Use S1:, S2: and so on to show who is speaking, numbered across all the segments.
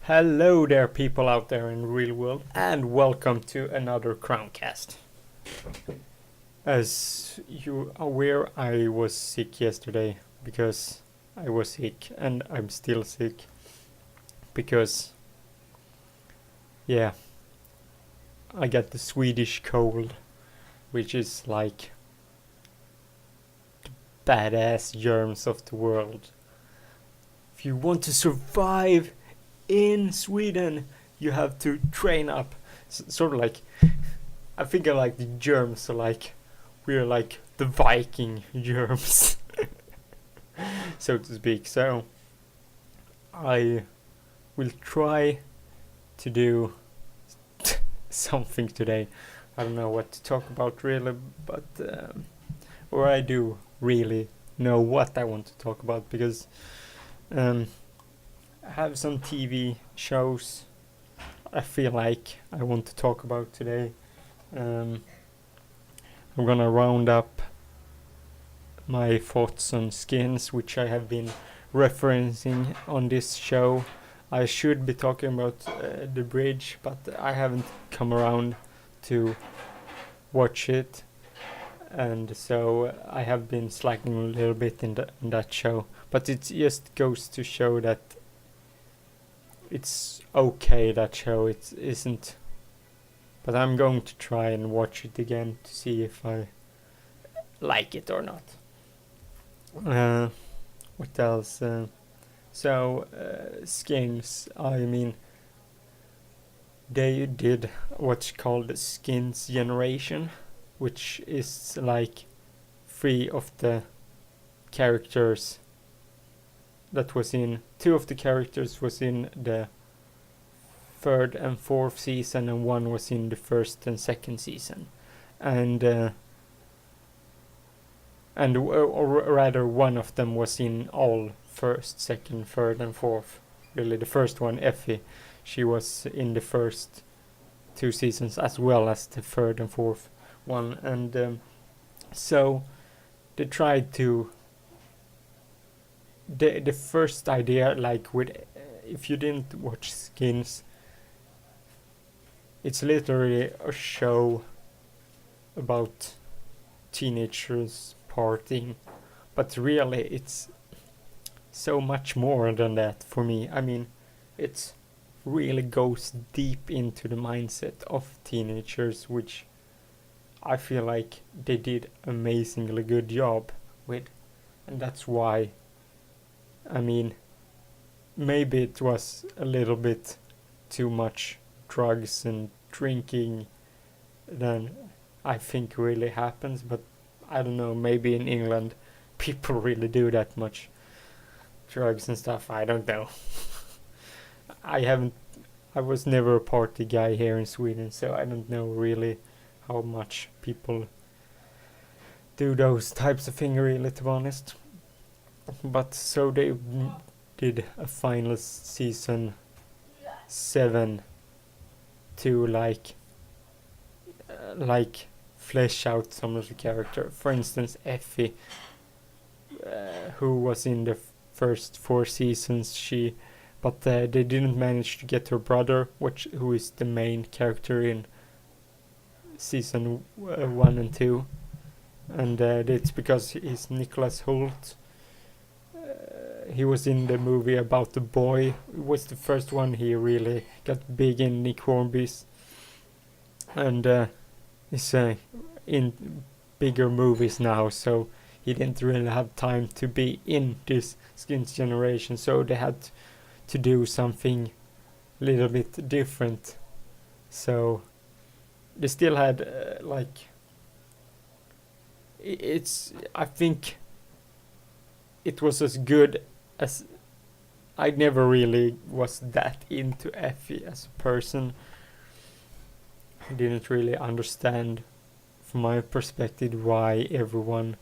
S1: Hello there, people out there in the real world, and welcome to another Crowncast. As you are aware, I was sick yesterday because I was sick, and I'm still sick because, yeah, I got the Swedish cold, which is like the badass germs of the world. If you want to survive in Sweden, you have to train up. Sort of like, I think I like the germs, so like, we're like the Viking germs, so to speak. So, I will try to do something today. I don't know what to talk about really, but, or I do really know what I want to talk about because, I have some TV shows I feel like I want to talk about today. I'm gonna round up my thoughts on skins, which I have been referencing on this show. I should be talking about The Bridge, but I haven't come around to watch it, and so I have been slacking a little bit in that show. But it just goes to show that it's okay, that show. It isn't, but I'm going to try and watch it again to see if I like it or not. What else? Skins. I mean, they did what's called the skins generation, which is like 3 of the characters that was in 2 of the characters was in the 3rd and 4th season, and 1 was in the 1st and 2nd season, and or rather 1 of them was in all 1st, 2nd, 3rd and 4th. Really, the first one, Effie, she was in the first 2 seasons as well as the 3rd and 4th one, and so they tried to the first idea, like, with if you didn't watch Skins, it's literally a show about teenagers partying, but really it's so much more than that for me. I mean, it really goes deep into the mindset of teenagers, which I feel like they did amazingly good job with, and that's why, I mean, maybe it was a little bit too much drugs and drinking than I think really happens, but I don't know, maybe in England people really do that much drugs and stuff. I don't know. I was never a party guy here in Sweden, so I don't know really how much people do those types of things, really, to be honest. But so they did a final season 7 to like flesh out some of the character. For instance, Effie, who was in the first 4 seasons, but they didn't manage to get her brother, who is the main character in season 1 and 2, and it's because he's Nicholas Hoult. He was in the movie about the boy. It was the first one he really got big in, Nick Hornby's, and he's in bigger movies now, so he didn't really have time to be in this Skins generation, so they had to do something a little bit different. So they still had I think it was as good as, I never really was that into Effie as a person. I didn't really understand from my perspective why everyone,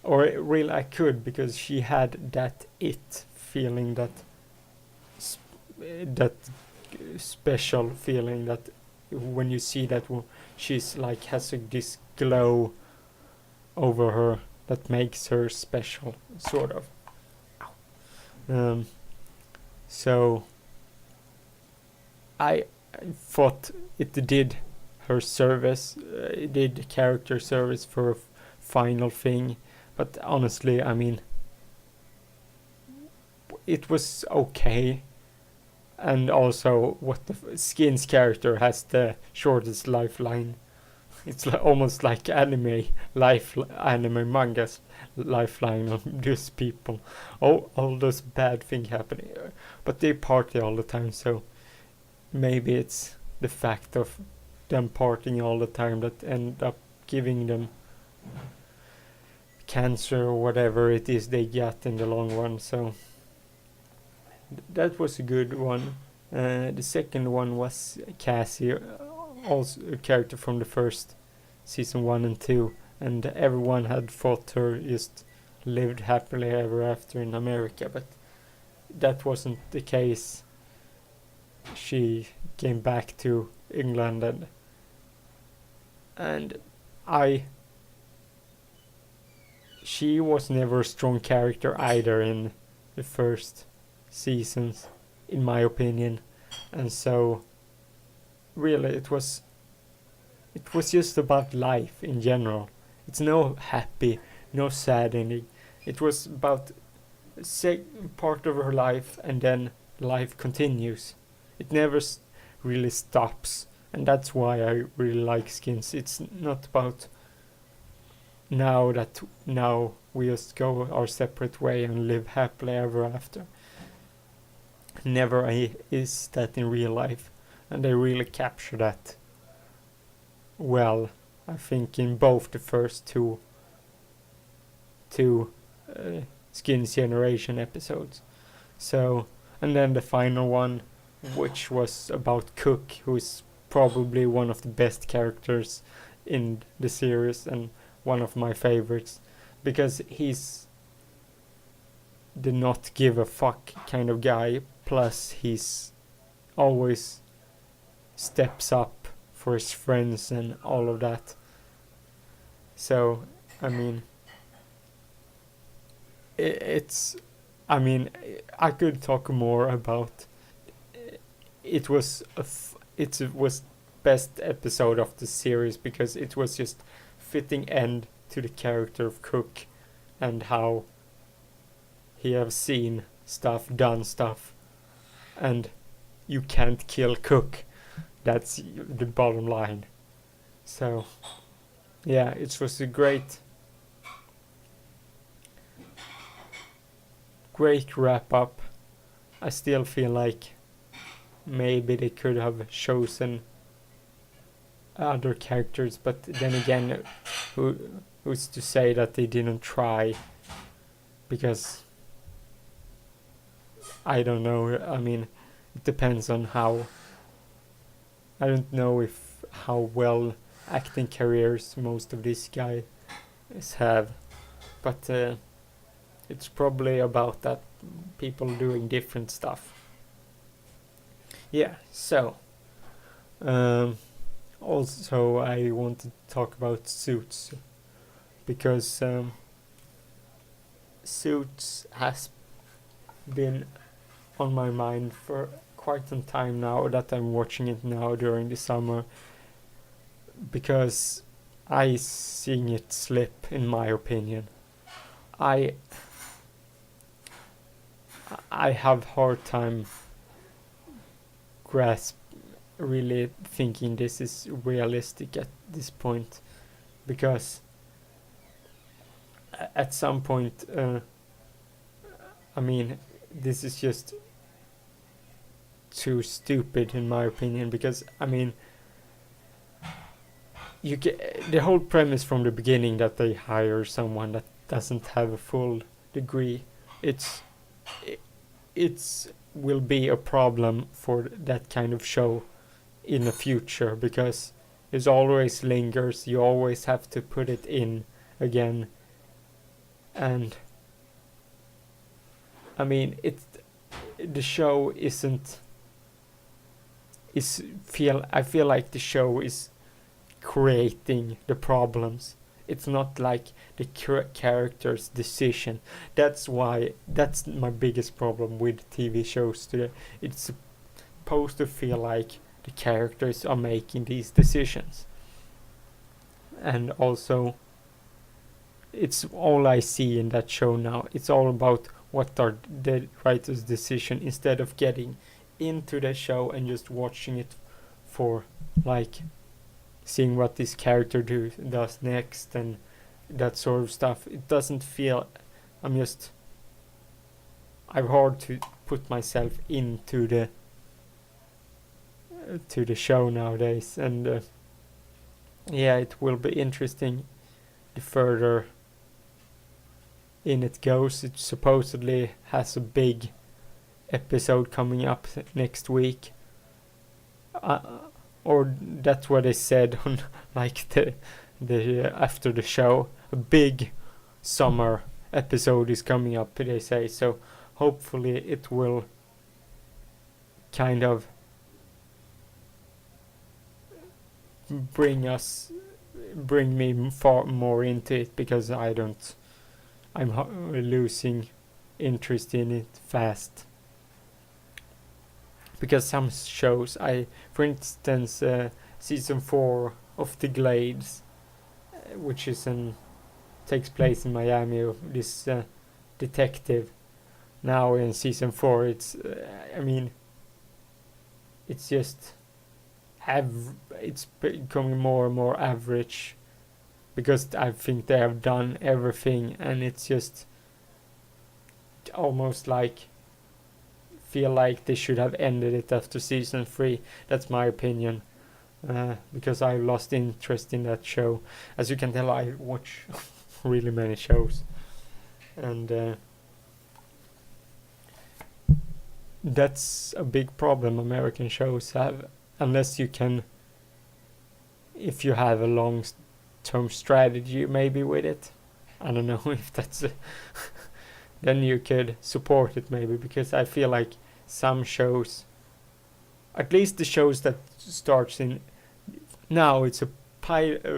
S1: or really I could, because she had that it feeling, that special feeling that when you see that she's like has this glow over her that makes her special, sort of. So I thought it did her service, it did character service for a final thing, but honestly, I mean, it was okay. And also, what the Skins character has the shortest lifeline. It's almost like anime mangas lifeline on these people. All those bad things happening, but they party all the time. So maybe it's the fact of them partying all the time that end up giving them cancer or whatever it is they get in the long run. So that was a good one. The second one was Cassie, also a character from the first season 1 and 2, and everyone had thought her just lived happily ever after in America, but that wasn't the case. She came back to England, and she was never a strong character either in the first seasons, in my opinion, and so really it was just about life in general. It's no happy, no sad ending. It was about part of her life, and then life continues. It never really stops, and that's why I really like Skins. It's not about now we just go our separate way and live happily ever after. Never is that in real life, and they really capture that well, I think, in both the first two Skins Generation episodes. So, and then the final one, which was about Cook, who is probably one of the best characters in the series and one of my favorites, because he's the not give a fuck kind of guy, plus he's always steps up for his friends and all of that. So, I mean, I could talk more about it. Was it was best episode of the series because it was just fitting end to the character of Cook and how he have seen stuff, done stuff, and you can't kill Cook. That's the bottom line. So yeah, it was a great wrap up. I still feel like maybe they could have chosen other characters, but then again, who's to say that they didn't try? Because I don't know. I mean, it depends on how. I don't know how well acting careers most of these guys have, but it's probably about that, people doing different stuff. Yeah, so also I wanted to talk about Suits, because Suits has been on my mind for quite some time now, that I'm watching it now during the summer, because I seen it slip, in my opinion. I have hard time grasp really thinking this is realistic at this point, because at some point I mean, this is just too stupid in my opinion, because I mean, you get the whole premise from the beginning that they hire someone that doesn't have a full degree. It's will be a problem for that kind of show in the future, because it always lingers. You always have to put it in again, and I mean, the show isn't. I feel like the show is creating the problems. It's not like the character's decision. That's my biggest problem with TV shows today. It's supposed to feel like the characters are making these decisions. And also, it's all I see in that show now. It's all about what are the writer's decision, instead of getting into the show and just watching it for like seeing what this character does next and that sort of stuff. It doesn't feel, I've hard to put myself into the to the show nowadays, and yeah, it will be interesting the further in it goes. It supposedly has a big episode coming up next week, or that's what they said on like the after the show. A big summer episode is coming up, they say. So hopefully it will kind of bring me far more into it, because I'm losing interest in it fast. Because some shows, for instance, season 4 of The Glades, which takes place in Miami, this detective. Now in season 4, it's just it's becoming more and more average, because I think they have done everything, and it's just almost like feel like they should have ended it after season 3. That's my opinion, because I lost interest in that show. As you can tell, I watch really many shows, and that's a big problem American shows have, unless if you have a long-term strategy maybe with it. I don't know if that's then you could support it maybe, because I feel like some shows, at least the shows that starts in now, it's a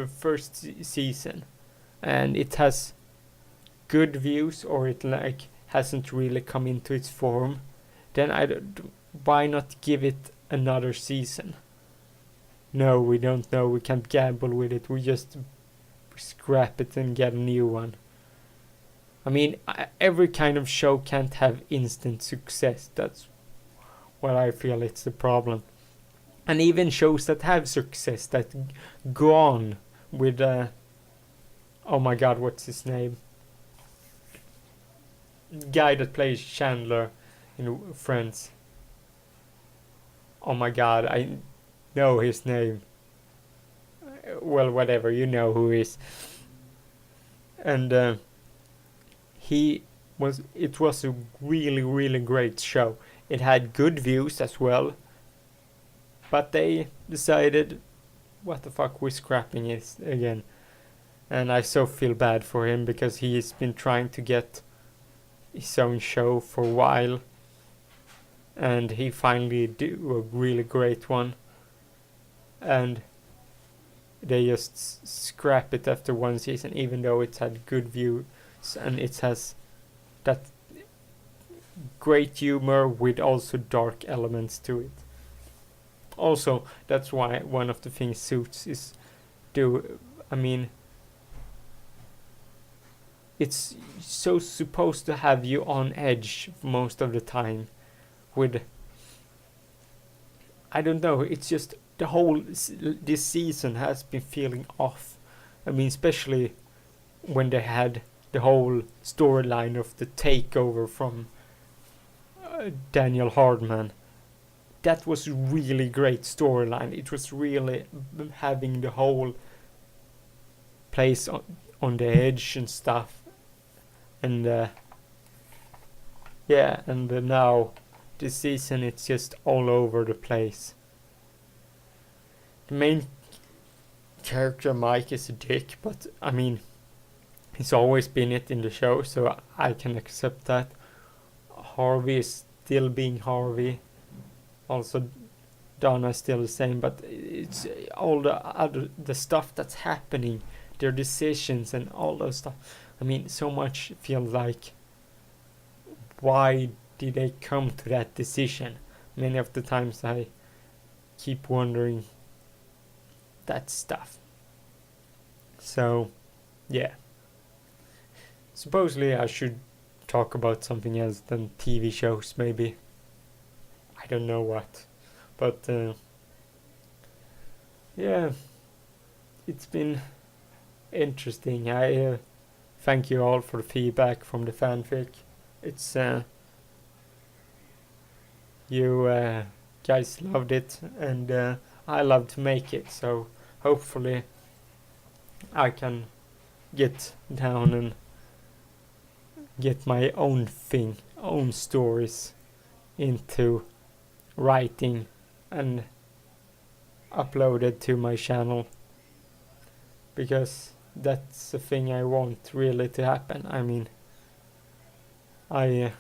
S1: first season and it has good views, or it like hasn't really come into its form, then why not give it another season? No, we don't know, we can't gamble with it, we just scrap it and get a new one. Every kind of show can't have instant success. That's what I feel it's the problem. And even shows that have success, that go on with oh my god, what's his name? Guy that plays Chandler in Friends. Oh my god, I know his name. Well, whatever, you know who he is. And it was a really, really great show. It had good views as well, but they decided, what the fuck, we're scrapping it again. And I so feel bad for him, because he's been trying to get his own show for a while, and he finally do a really great one, and they just scrap it after one season, even though it's had good views and it has that great humor with also dark elements to it. Also, that's why one of the things Suits is it's so supposed to have you on edge most of the time. With, I don't know, it's just the whole this season has been feeling off. Especially when they had the whole storyline of the takeover from Daniel Hardman. That was really great storyline. It was really having the whole place on the edge and stuff. And now this season it's just all over the place. The main character Mike is a dick, but he's always been it in the show, so I can accept that. Harvey is still being Harvey. Also, Donna is still the same, but it's all the stuff that's happening, their decisions and all those stuff. So much feels like, why did they come to that decision? many of the times I keep wondering that stuff. So, yeah. Supposedly I should talk about something else than TV shows, maybe. I don't know what. But, yeah, it's been interesting. I thank you all for the feedback from the fanfic. It's, you guys loved it, and I love to make it, so hopefully I can get down and get my own thing, own stories into writing and upload it to my channel, because that's the thing I want really to happen. I mean, I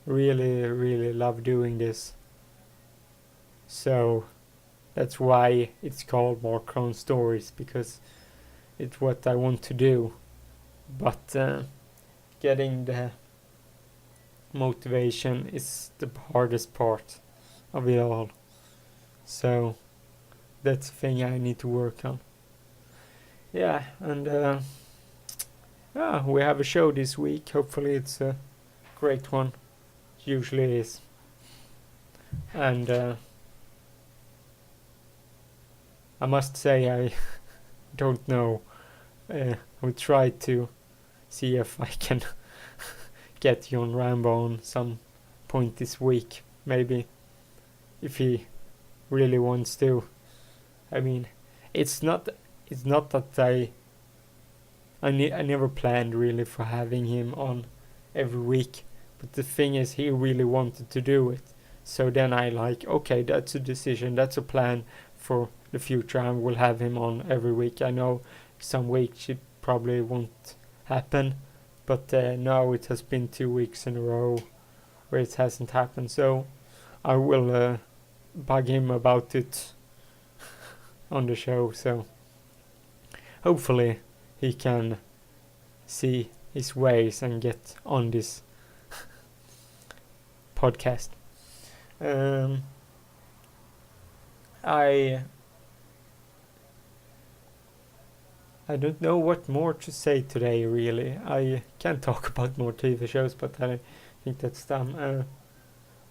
S1: really love doing this, so that's why it's called More Crown Stories, because it's what I want to do. But getting the motivation is the hardest part of it all. So that's the thing I need to work on. Yeah, and we have a show this week. Hopefully it's a great one. It usually is. And I must say I don't know. I will try to see if I can get John Rambo on some point this week, maybe, if he really wants to. I mean, it's not that I never planned really for having him on every week, but the thing is, he really wanted to do it. So then I like, okay, that's a decision, that's a plan for the future. I will have him on every week. I know some weeks it probably won't happen, but now it has been 2 weeks in a row where it hasn't happened, so I will bug him about it on the show, so hopefully he can see his ways and get on this podcast. I don't know what more to say today, really. I can't talk about more TV shows, but I think that's dumb.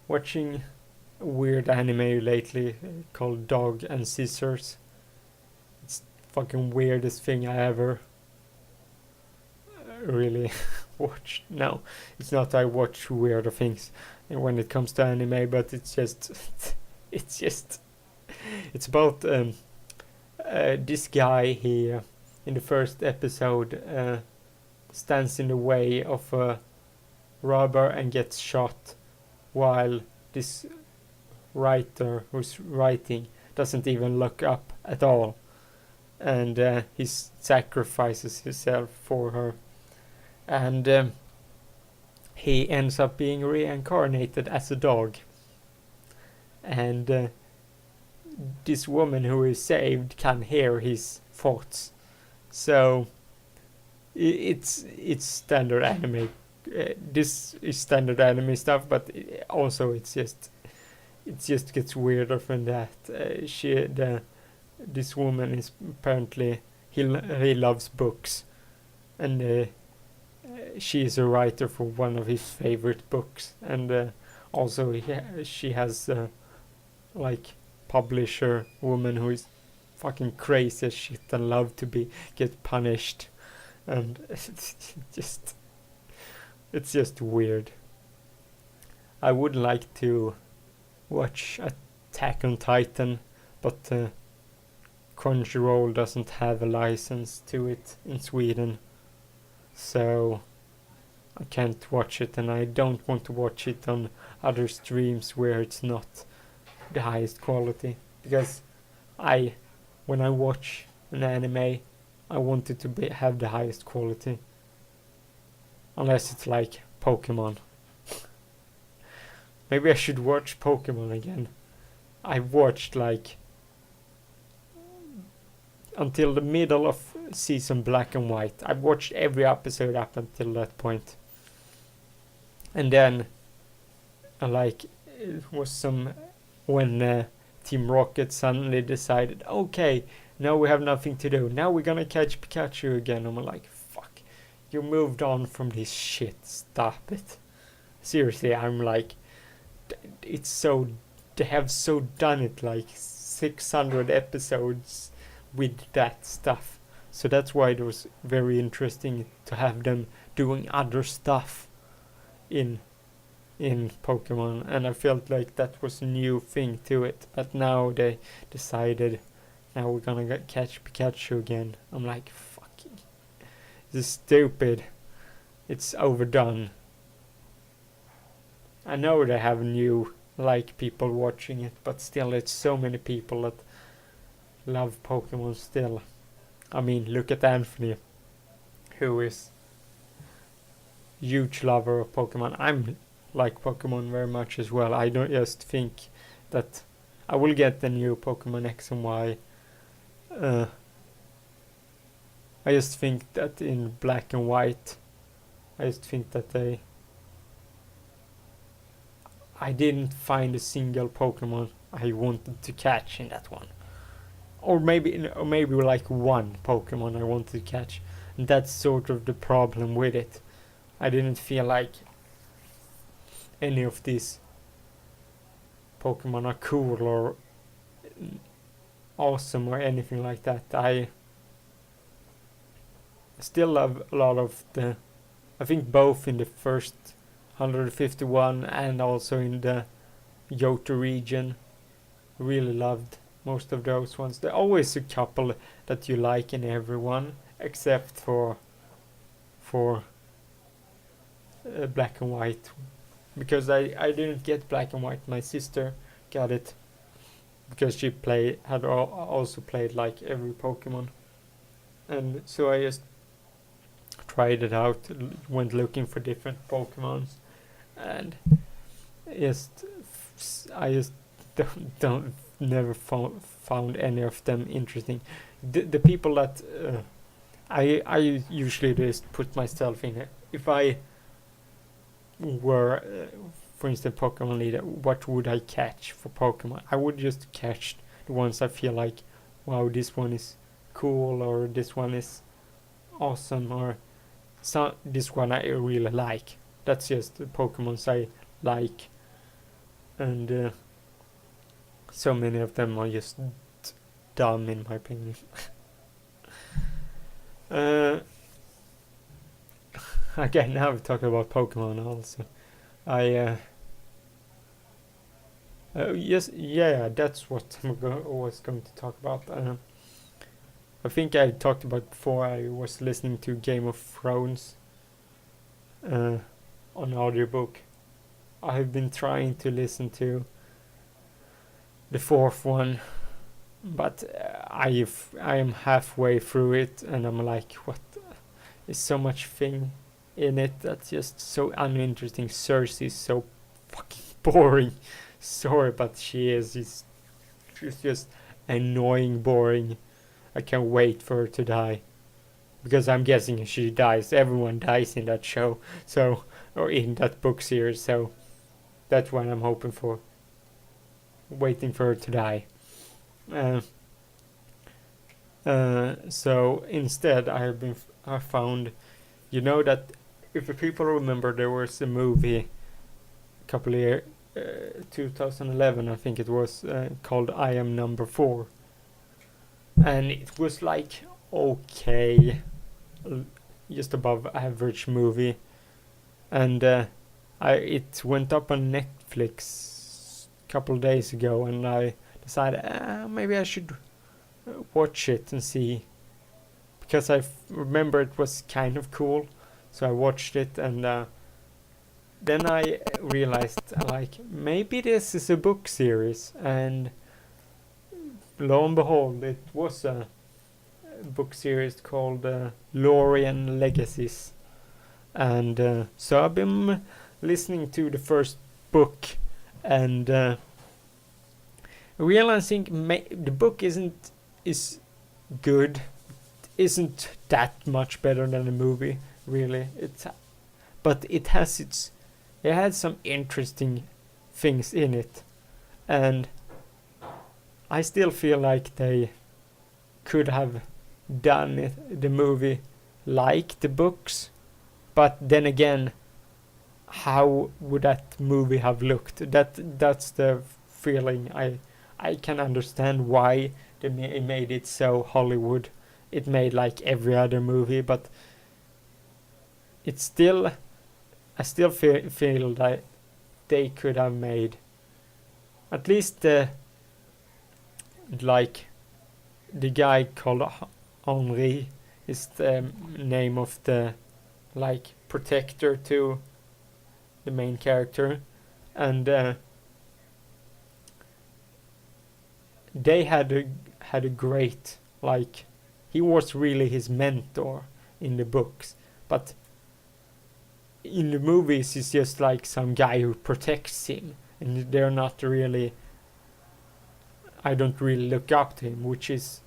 S1: Watching a weird anime lately called Dog and Scissors. It's fucking weirdest thing I ever really watched. No, it's not. I watch weirder things when it comes to anime, but it's about this guy. He in the first episode stands in the way of a robber and gets shot, while this writer who's writing doesn't even look up at all, and he sacrifices himself for her, and he ends up being reincarnated as a dog, and this woman who is saved can hear his thoughts. So it's standard anime. This is standard anime stuff, but also it just gets weirder from that. This woman is apparently he loves books, and she is a writer for one of his favorite books, and also she has like publisher woman who is fucking crazy as shit and love to get punished, and it's just weird. I would like to watch Attack on Titan, but Crunchyroll doesn't have a license to it in Sweden, so I can't watch it, and I don't want to watch it on other streams where it's not the highest quality, because when I watch an anime, I want it to have the highest quality, unless it's like Pokemon. Maybe I should watch Pokemon again. I watched like until the middle of season Black and White. I've watched every episode up until that point, and then like it was some when Team Rocket suddenly decided, okay, now we have nothing to do. Now we're gonna catch Pikachu again. I'm like, fuck, you moved on from this shit. Stop it. Seriously, I'm like, it's so, they have so done it, like 600 episodes with that stuff. So that's why it was very interesting to have them doing other stuff in Pokemon, and I felt like that was a new thing to it. But now they decided, now we're gonna catch Pikachu again. I'm like, fucking, this is stupid. It's overdone. I know they have new people watching it, but still, it's so many people that love Pokemon still. I mean, look at Anthony, who is huge lover of Pokemon. I'm like Pokemon very much as well. I don't just think that I will get the new Pokemon X and Y. I just think that in black and white, I just think that I didn't find a single Pokemon I wanted to catch in that one. Or maybe like one Pokemon I wanted to catch. And that's sort of the problem with it. I didn't feel like any of these Pokemon are cool or awesome or anything like that. I still love a lot of I think both in the first 151 and also in the Johto region. Really loved most of those ones. There are always a couple that you like in everyone, except for black and white, because I didn't get black and white. My sister got it because she had also played like every Pokemon, and so I just tried it out, went looking for different Pokemons, and I just don't never found any of them interesting. The people that I usually just put myself in. If I were, for instance, Pokemon leader, what would I catch for Pokemon? I would just catch the ones I feel like, wow, this one is cool, or this one is awesome, or this one I really like. That's just the Pokemons I like, and so many of them are just dumb in my opinion. Again, now we're talking about Pokemon also. That's what I was going to talk about. I think I talked about before. I was listening to Game of Thrones on audiobook. I've been trying to listen to the fourth one, but I am halfway through it, and I'm like, what? There's so much thing in it that's just so uninteresting. Cersei is so fucking boring. Sorry, but she's just annoying, boring. I can't wait for her to die, because I'm guessing if she dies, everyone dies in that show, so, or in that book series. So that's what I'm hoping for. Waiting for her to die. So instead, I found, that if the people remember, there was a movie a couple of years, 2011 I think it was, called I Am Number 4, and it was like okay, just above average movie, and it went up on Netflix a couple of days ago, and I decided maybe I should watch it and see, because I remember it was kind of cool, so I watched it, and then I realized, like, maybe this is a book series, and lo and behold, it was a book series called Lorien Legacies, and so I've been listening to the first book, and realizing the book is good, isn't that much better than the movie, really. But it had some interesting things in it, and I still feel like they could have done the movie like the books, but then again, how would that movie have looked? That's the feeling. I can understand why they made it so Hollywood. It made like every other movie, but it's still, I still feel that they could have made at least like the guy called Henri is the name of the like protector to the main character, and they had a great, like, he was really his mentor in the books, but in the movies he's just like some guy who protects him, and they're not really, I don't really look up to him, which is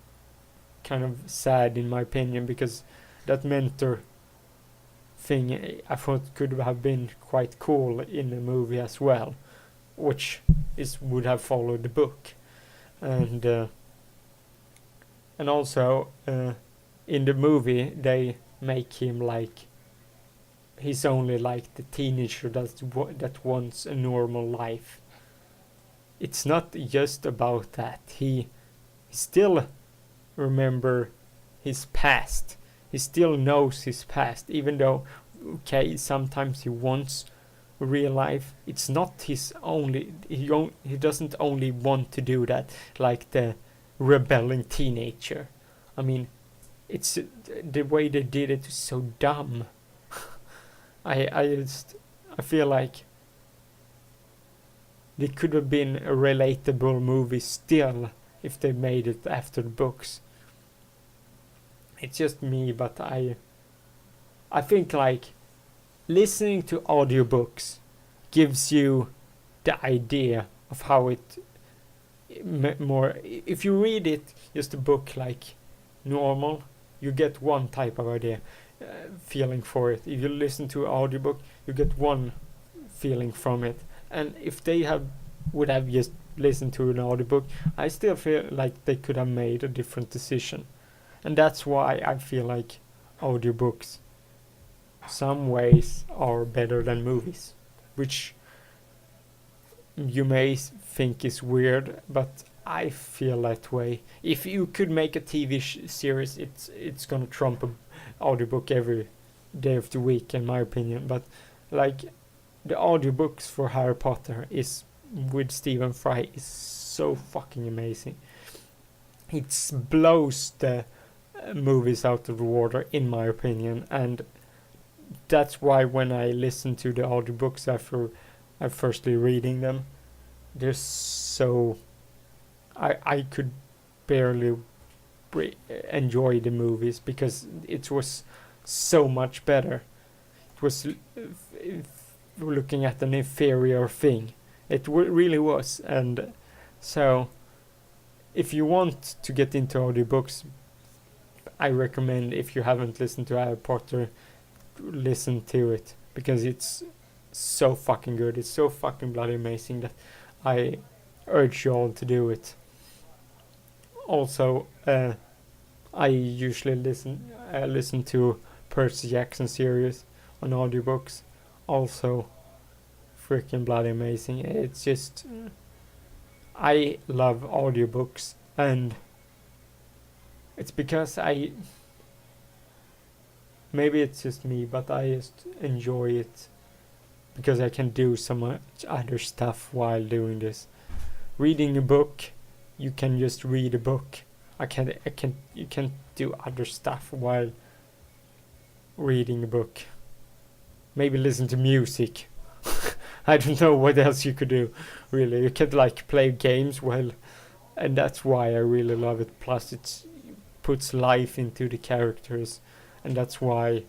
S1: kind of sad in my opinion, because that mentor thing I thought could have been quite cool in the movie as well, which would have followed the book, and also in the movie they make him like he's only like the teenager that wants a normal life. It's not just about that. He still remember his past. He still knows his past, even though, okay, sometimes he wants real life. It's not his only. He doesn't only want to do that like the rebelling teenager. I mean, it's the way they did it is so dumb. I feel like it could have been a relatable movie still if they made it after the books. It's just me, but I think like listening to audiobooks gives you the idea of how it more. If you read it just a book like normal, you get one type of idea, feeling for it. If you listen to an audiobook, you get one feeling from it. And if they would have just listened to an audiobook, I still feel like they could have made a different decision. And that's why I feel like audiobooks some ways are better than movies, which you may think is weird, but I feel that way. If you could make a TV series, it's gonna trump an audiobook every day of the week, in my opinion. But like the audiobooks for Harry Potter is with Stephen Fry is so fucking amazing. It blows the movies out of the water, in my opinion, and that's why when I listen to the audiobooks after I firstly reading them, they're so I could barely enjoy the movies because it was so much better. It was looking at an inferior thing. It really was, and so if you want to get into audiobooks, I recommend, if you haven't listened to Harry Potter, listen to it, because it's so fucking good. It's so fucking bloody amazing that I urge you all to do it. Also, I usually listen to Percy Jackson series on audiobooks. Also, freaking bloody amazing. It's just, I love audiobooks, and it's because maybe it's just me, but I just enjoy it because I can do so much other stuff while doing this. Reading a book, you can just read a book. You can do other stuff while reading a book. Maybe listen to music. I don't know what else you could do, really. You could like play games while, and that's why I really love it. Plus it puts life into the characters, and that's why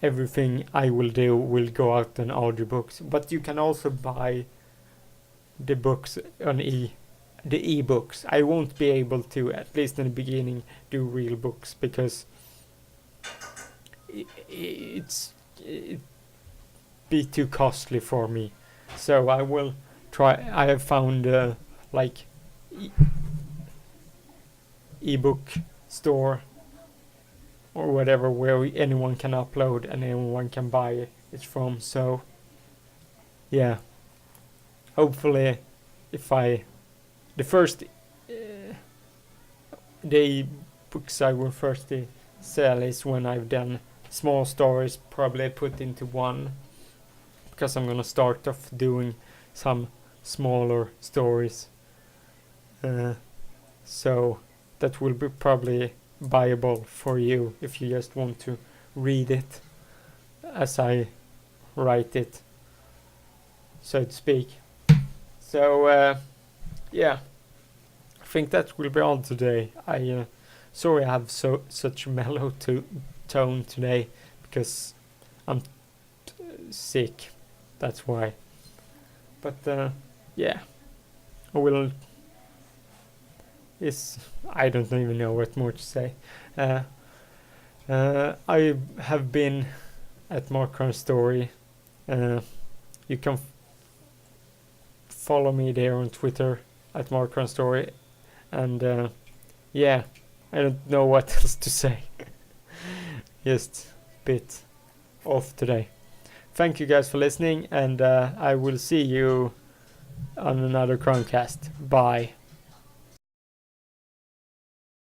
S1: everything I will do will go out on audiobooks. But you can also buy the books on the e-books. I won't be able to, at least in the beginning, do real books because it'd be too costly for me. So I will try. I have found like ebook store or whatever where anyone can upload and anyone can buy it from. So yeah, hopefully if I the first the books I will first sell is when I've done small stories, probably put into one, because I'm gonna start off doing some smaller stories. So that will be probably buyable for you if you just want to read it as I write it, so to speak. So yeah, I think that will be all today. I sorry I have such a mellow tone today because I'm sick. That's why. But yeah, I will. I don't even know what more to say. I have been at Mark's Story. You can follow me there on Twitter at Mark's Story, and yeah, I don't know what else to say. Just a bit off today. Thank you guys for listening, and I will see you on another Chromecast. Bye.